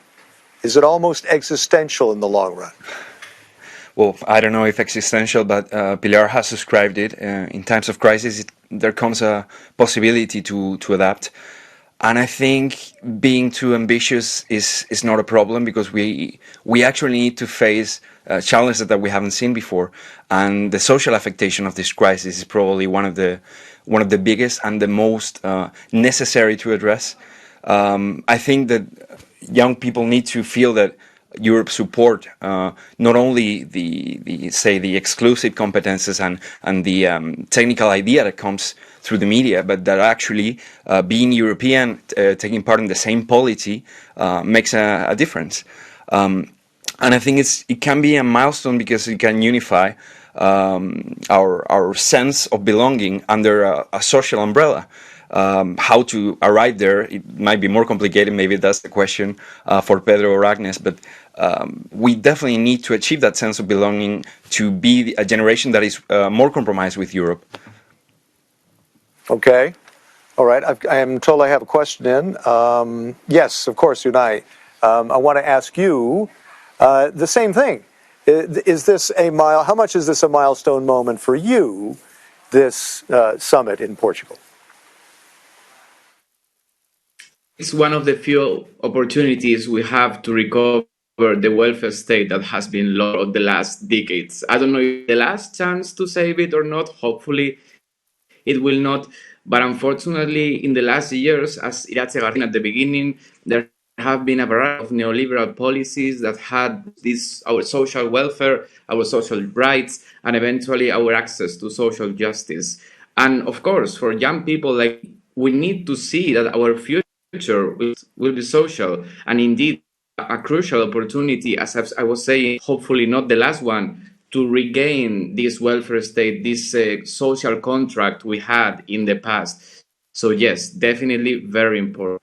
Is it almost existential in the long run? Well, I don't know if existential, but Pilar has described it. In times of crisis, there comes a possibility to adapt. And I think being too ambitious is not a problem because we actually need to face challenges that we haven't seen before. And the social affectation of this crisis is probably one of the biggest and the most necessary to address. I think that young people need to feel that Europe support not only the exclusive competences and the technical idea that comes through the media, but that actually being European, taking part in the same polity makes a difference. And I think it can be a milestone because it can unify our sense of belonging under a social umbrella. How to arrive there, it might be more complicated. Maybe that's the question for Pedro or Agnes, but we definitely need to achieve that sense of belonging to be a generation that is more compromised with Europe. Okay. All right. I am told I have a question in. Yes, of course, Unai. I want to ask you the same thing. Is this how much is this a milestone moment for you, this summit in Portugal? It's one of the few opportunities we have to recover the welfare state that has been lost over the last decades. I don't know if the last chance to save it or not. Hopefully, it will not. But unfortunately, in the last years, as Irache García at the beginning, there have been a variety of neoliberal policies that had our social welfare, our social rights, and eventually our access to social justice. And of course, for young people like we need to see that our future will be social, and indeed a crucial opportunity, as I was saying, hopefully not the last one, to regain this welfare state, this social contract we had in the past. So yes, definitely very important.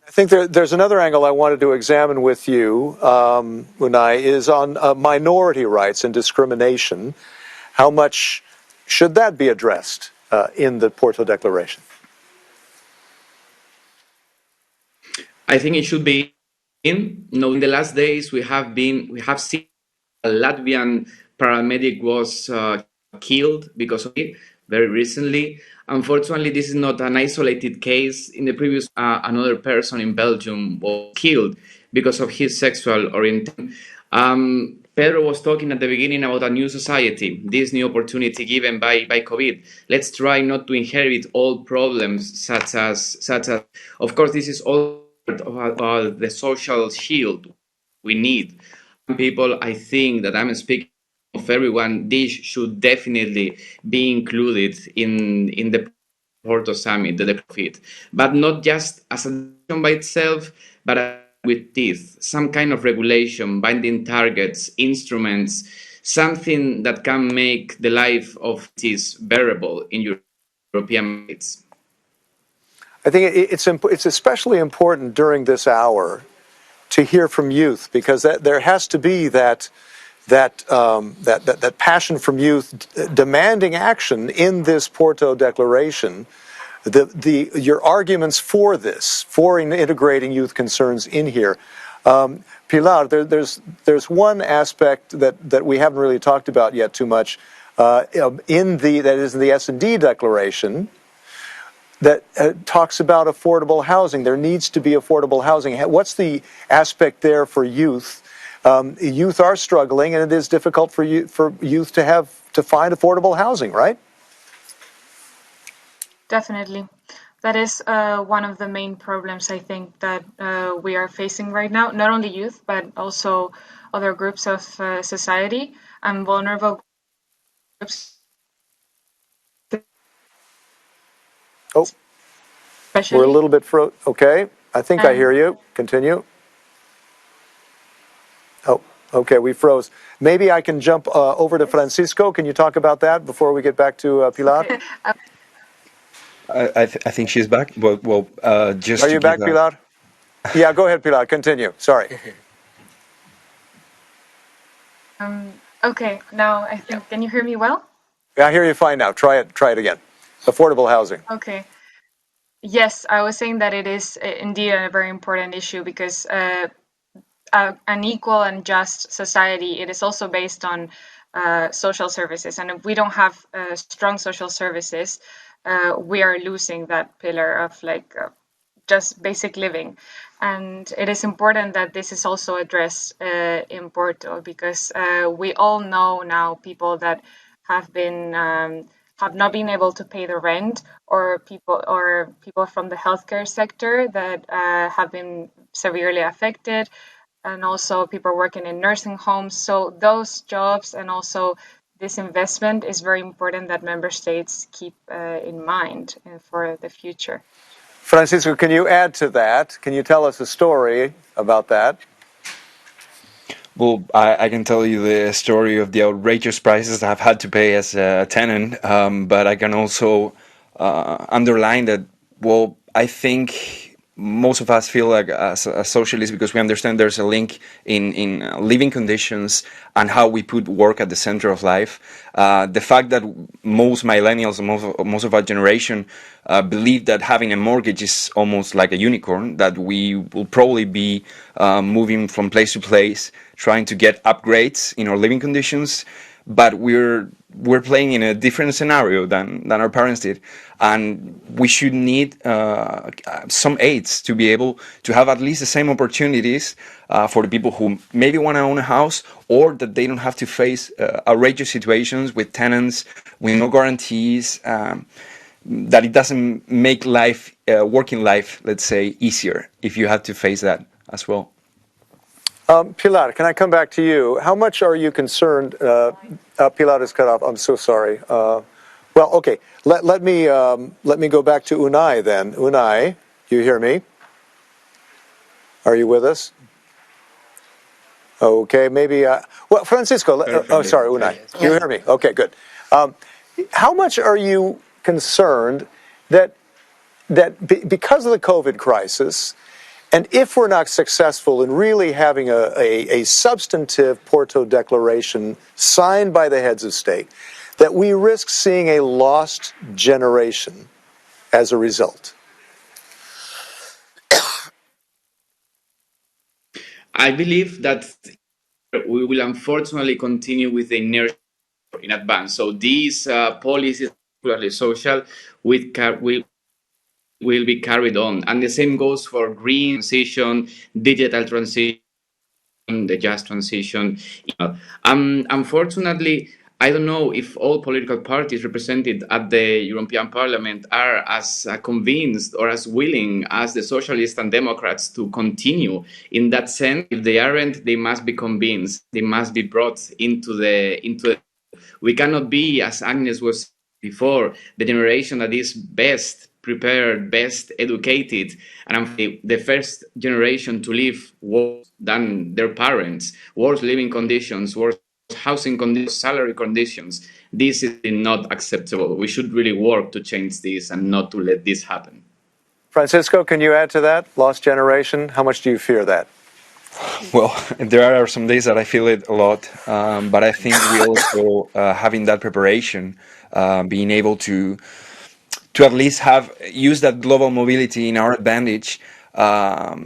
I think there's another angle I wanted to examine with you, Unai, is on minority rights and discrimination. How much should that be addressed in the Porto Declaration? I think it should be in. No, in the last days we have seen a Latvian paramedic was killed because of it very recently. Unfortunately, this is not an isolated case. In the previous, another person in Belgium was killed because of his sexual orientation. Pedro was talking at the beginning about a new society, this new opportunity given by COVID. Let's try not to inherit old problems such as, of course, this is all part of the social shield we need. People, I think that I'm speaking of everyone, this should definitely be included in the Porto Summit, the profit, but not just as a decision by itself, but with teeth, some kind of regulation, binding targets, instruments, something that can make the life of cities bearable in European states. I think it's especially important during this hour to hear from youth, because there has to be that passion from youth demanding action in this Porto Declaration. Your arguments for this, for integrating youth concerns in here. Pilar, there's one aspect that we haven't really talked about yet too much in the S&D Declaration, that talks about affordable housing. There needs to be affordable housing. What's the aspect there for youth? Youth are struggling, and it is difficult for youth to find affordable housing, right? Definitely. That is one of the main problems, I think, that we are facing right now. Not only youth, but also other groups of society and vulnerable groups. Oh, we're a little bit okay. I think I hear you. Continue. Oh, okay, we froze. Maybe I can jump over to Francisco. Can you talk about that before we get back to Pilar? Okay. I think she's back. Well, just Are you back, Pilar? Yeah, go ahead, Pilar. Continue. Sorry. Okay, now I think, can you hear me well? Yeah, I hear you fine now. Try it again. Affordable housing. Okay. Yes, I was saying that it is indeed a very important issue because an equal and just society, it is also based on social services. And if we don't have strong social services, we are losing that pillar of just basic living. And it is important that this is also addressed in Porto, because we all know now people that have been have not been able to pay the rent, or people from the healthcare sector that have been severely affected, and also people working in nursing homes. So those jobs and also this investment is very important that member states keep in mind for the future. Francisco, can you add to that? Can you tell us a story about that? Well, I can tell you the story of the outrageous prices I've had to pay as a tenant, but I can also underline that, well, I think most of us feel like as socialists, because we understand there's a link in living conditions and how we put work at the center of life. The fact that most millennials, most of our generation, believe that having a mortgage is almost like a unicorn, that we will probably be moving from place to place, trying to get upgrades in our living conditions, but we're playing in a different scenario than our parents did, and we should need some aids to be able to have at least the same opportunities for the people who maybe want to own a house, or that they don't have to face outrageous situations with tenants with no guarantees, that it doesn't make life, working life, let's say, easier if you have to face that as well. Pilar, can I come back to you? How much are you concerned? Pilar is cut off. I'm so sorry. Well, okay. Let me go back to Unai then. Unai, you hear me? Are you with us? Okay, maybe. Well, Francisco. Sorry, Unai. You hear me? Okay, good. How much are you concerned that because of the COVID crisis, and if we're not successful in really having a substantive Porto Declaration signed by the heads of state, that we risk seeing a lost generation as a result? I believe that we will unfortunately continue with the inertia in advance. So these policies, particularly social, will be carried on. And the same goes for green transition, digital transition, the just transition. Unfortunately, I don't know if all political parties represented at the European Parliament are as convinced or as willing as the Socialists and Democrats to continue in that sense. If they aren't, they must be convinced. They must be brought into the. We cannot be, as Agnes was before, the generation that is best prepared, best educated, and the first generation to live worse than their parents, worse living conditions, worse housing conditions, salary conditions. This is not acceptable. We should really work to change this and not to let this happen. Francisco, can you add to that? Lost generation, how much do you fear that? Well, there are some days that I feel it a lot, but I think we also having that preparation, being able to at least use that global mobility in our advantage.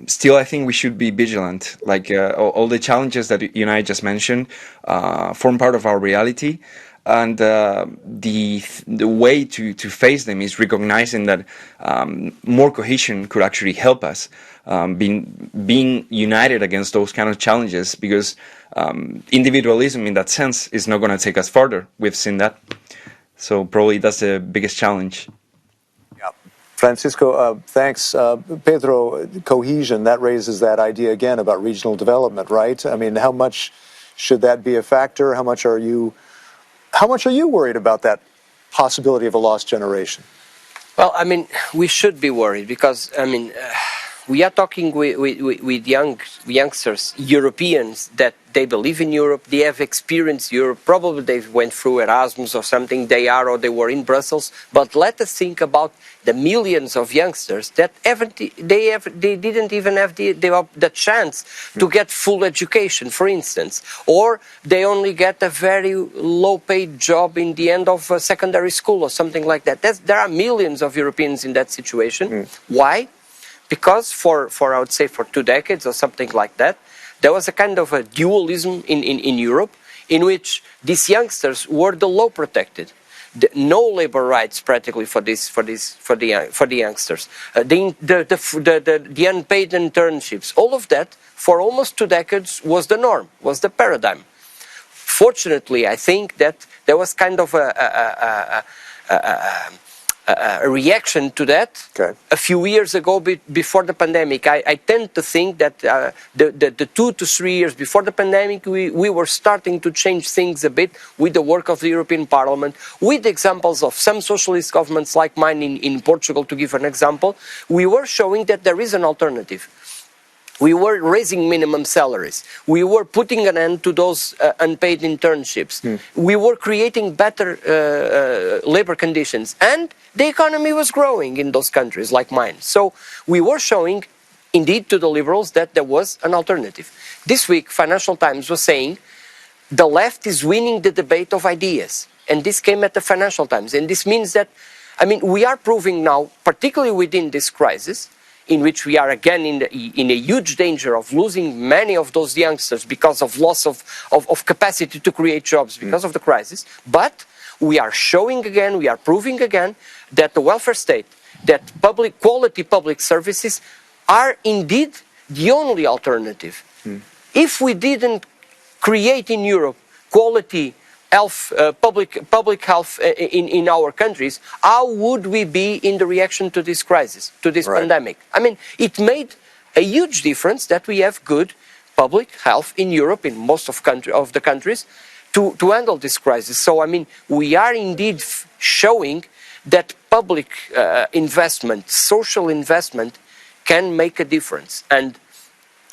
Still, I think we should be vigilant. Like all the challenges that you and I just mentioned form part of our reality, and the way to face them is recognizing that more cohesion could actually help us. Being united against those kind of challenges, because individualism in that sense is not going to take us further. We've seen that. So probably that's the biggest challenge. Yeah. Francisco, thanks. Pedro, cohesion, that raises that idea again about regional development, right? I mean, how much should that be a factor? How much are you worried about that possibility of a lost generation? Well, I mean, we should be worried because, I mean, we are talking with youngsters, Europeans, that they believe in Europe, they have experienced Europe, probably they went through Erasmus or something, they they were in Brussels, but let us think about the millions of youngsters that they didn't even have the chance to get full education, for instance, or they only get a very low-paid job in the end of secondary school or something like that. There are millions of Europeans in that situation. Why? Because for I would say for 2 decades or something like that, there was a kind of a dualism in Europe in which these youngsters were the low protected. No labor rights practically for the youngsters. The unpaid internships, all of that for almost 2 decades was the norm, was the paradigm. Fortunately, I think that there was kind of a reaction to that a few years ago before the pandemic. I tend to think that the 2 to 3 years before the pandemic, we were starting to change things a bit with the work of the European Parliament, with examples of some socialist governments like mine in Portugal, to give an example. We were showing that there is an alternative. We were raising minimum salaries. We were putting an end to those unpaid internships. We were creating better labor conditions. And the economy was growing in those countries like mine. So we were showing, indeed, to the liberals that there was an alternative. This week, Financial Times was saying the left is winning the debate of ideas. And this came at the Financial Times. And this means that, I mean, we are proving now, particularly within this crisis, in which we are again in a huge danger of losing many of those youngsters because of loss of capacity to create jobs because of the crisis. But we are showing again, we are proving again that the welfare state, that quality public services are indeed the only alternative. If we didn't create in Europe quality health, public health in our countries, how would we be in the reaction to this crisis, to this pandemic? I mean, it made a huge difference that we have good public health in Europe, in most of the countries, to handle this crisis. So, I mean, we are indeed showing that public investment, social investment, can make a difference. And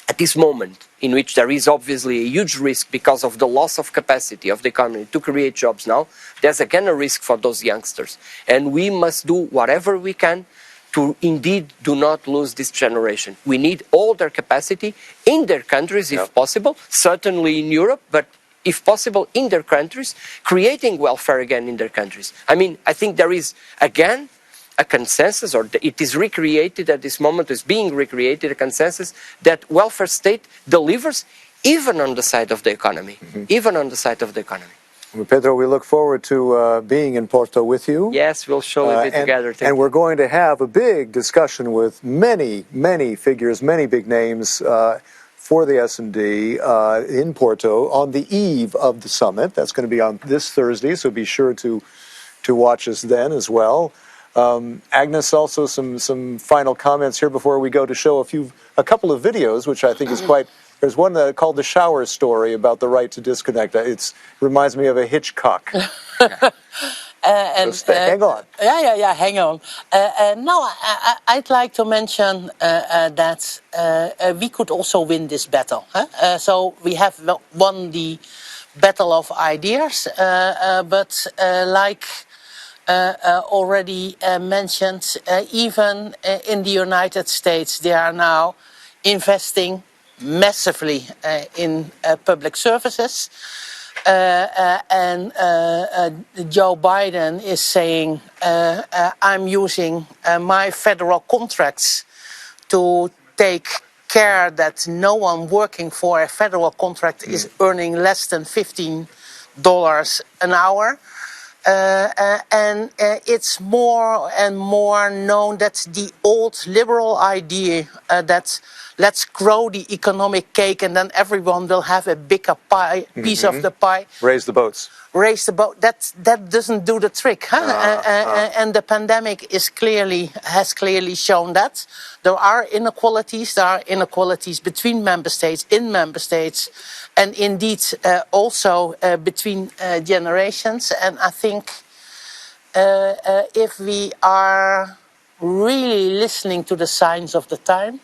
at this moment, in which there is obviously a huge risk because of the loss of capacity of the economy to create jobs now, there's again a risk for those youngsters. And we must do whatever we can to indeed do not lose this generation. We need all their capacity in their countries, if possible, certainly in Europe, but if possible in their countries, creating welfare again in their countries. I mean, I think there is, again, a consensus, or it is recreated at this moment, is being recreated, a consensus that welfare state delivers even on the side of the economy, even on the side of the economy. Well, Pedro, we look forward to being in Porto with you. Yes, we'll surely be together. And we're going to have a big discussion with many, many figures, many big names for the S&D in Porto on the eve of the summit. That's going to be on this Thursday, so be sure to watch us then as well. Agnes, also some final comments here before we go to show a couple of videos, which I think is quite. There's one called "The Shower Story" about the right to disconnect. It reminds me of a Hitchcock. Hang on. Yeah, hang on. No, I'd like to mention that we could also win this battle. So we have won the battle of ideas, but like already mentioned, even in the United States, they are now investing massively in public services. And Joe Biden is saying, I'm using my federal contracts to take care that no one working for a federal contract is earning less than $15 an hour. And it's more and more known that the old liberal idea that let's grow the economic cake and then everyone will have a bigger pie, piece of the pie. Raise the boats. Raise the boat. That doesn't do the trick. And the pandemic has clearly shown that. There are inequalities. There are inequalities between member states, in member states, and indeed also between generations. And I think if we are really listening to the signs of the time,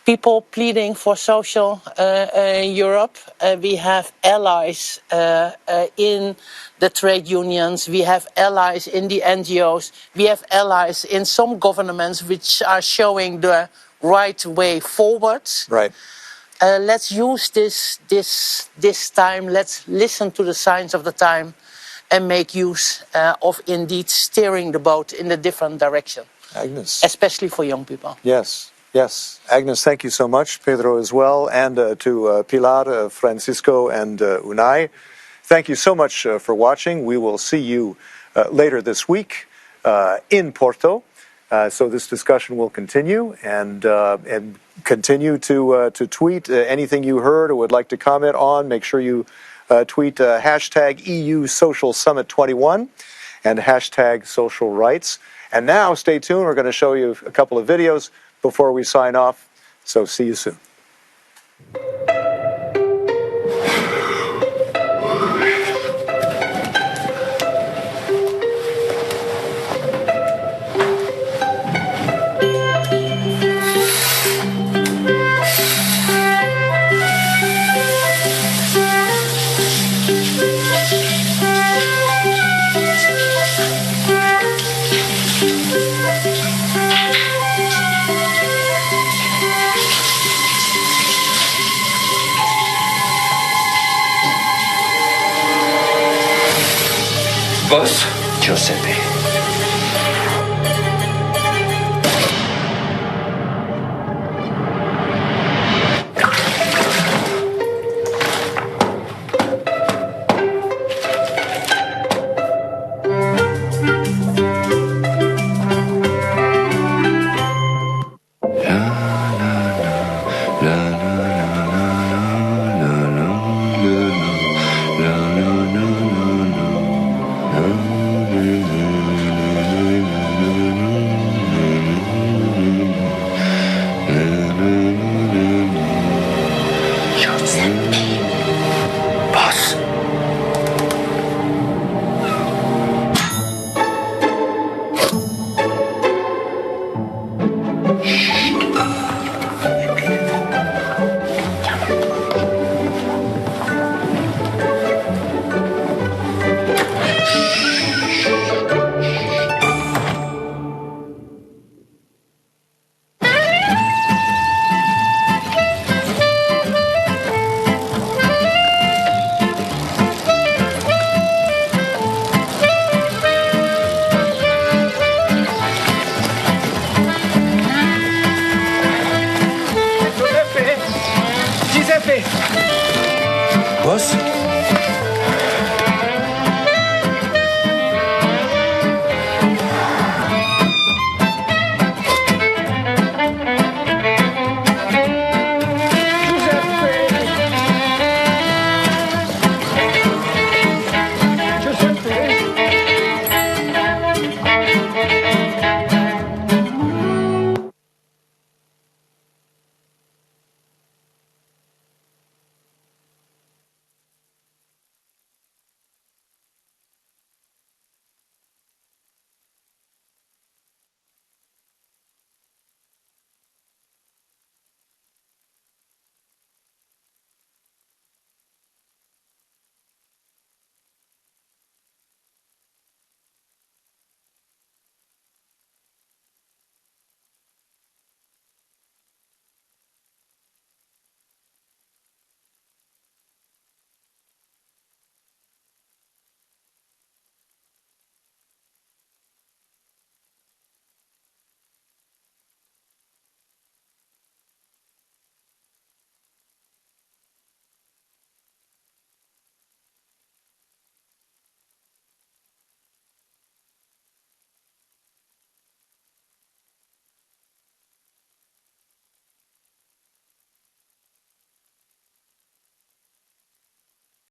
people pleading for social Europe. We have allies in the trade unions. We have allies in the NGOs. We have allies in some governments which are showing the right way forward. Right. Let's use this time. Let's listen to the signs of the time and make use of indeed steering the boat in a different direction. Agnes. Especially for young people. Yes. Yes. Agnes, thank you so much. Pedro as well. And to Pilar, Francisco, and Unai. Thank you so much for watching. We will see you later this week in Porto. So this discussion will continue and continue to tweet anything you heard or would like to comment on. Make sure you tweet hashtag EU Social Summit 21 and hashtag social rights. And now stay tuned. We're going to show you a couple of videos before we sign off. So see you soon. Vos, Giuseppe. us.